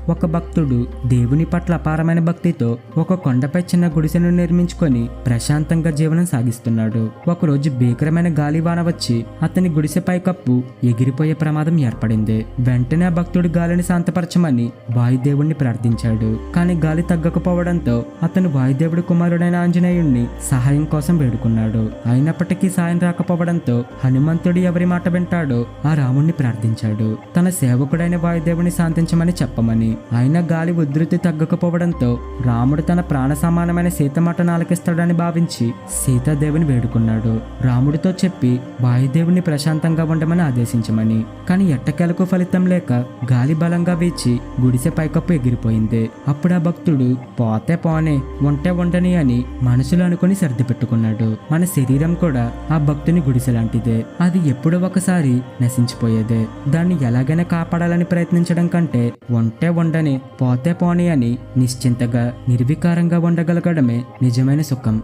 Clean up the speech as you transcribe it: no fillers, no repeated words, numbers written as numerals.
ఒక భక్తుడు దేవుని పట్ల అపారమైన భక్తితో ఒక కొండపై చిన్న గుడిసెను నిర్మించుకొని ప్రశాంతంగా జీవనం సాగిస్తున్నాడు. ఒకరోజు భీకరమైన గాలివాన వచ్చి అతని గుడిసె పైకప్పు ఎగిరిపోయే ప్రమాదం ఏర్పడింది. వెంటనే ఆ భక్తుడు గాలిని శాంతపరచమని వాయుదేవుణ్ణి ప్రార్థించాడు. కానీ గాలి తగ్గకపోవడంతో అతను వాయుదేవుడి కుమారుడైన ఆంజనేయుణ్ణి సహాయం కోసం వేడుకున్నాడు. అయినప్పటికీ సాయం రాకపోవడంతో హనుమంతుడు ఎవరి మాట వింటాడో ఆ రాముణ్ణి ప్రార్థించాడు, తన సేవకుడైన వాయుదేవుని శాంతించమని చెప్పమని. అయినా గాలి ఉధృతి తగ్గకపోవడంతో రాముడు తన ప్రాణ సమానమైన సీతమాటను ఆలకిస్తాడని భావించి సీతాదేవిని వేడుకున్నాడు. రాముడితో చెప్పి వాయుదేవుని ప్రశాంతంగా ఉండమని ఆదేశించమని. కానీ ఎట్టకేలకు ఫలితం లేక గాలి బలంగా వీచి గుడిసె పైకప్పు ఎగిరిపోయింది. అప్పుడు ఆ భక్తుడు పోతే పోనే ఉంటే ఉండని అని మనసులో అనుకుని సర్ది పెట్టుకున్నాడు. మన శరీరం కూడా ఆ భక్తుని గుడిసె లాంటిదే. అది ఎప్పుడో ఒకసారి నశించిపోయేదే. దాన్ని ఎలాగైనా కాపాడాలని ప్రయత్నించడం కంటే ఉంటే ఉండని పోతే పోని అని నిశ్చింతగా నిర్వికారంగా ఉండగలగడమే నిజమైన సుఖం.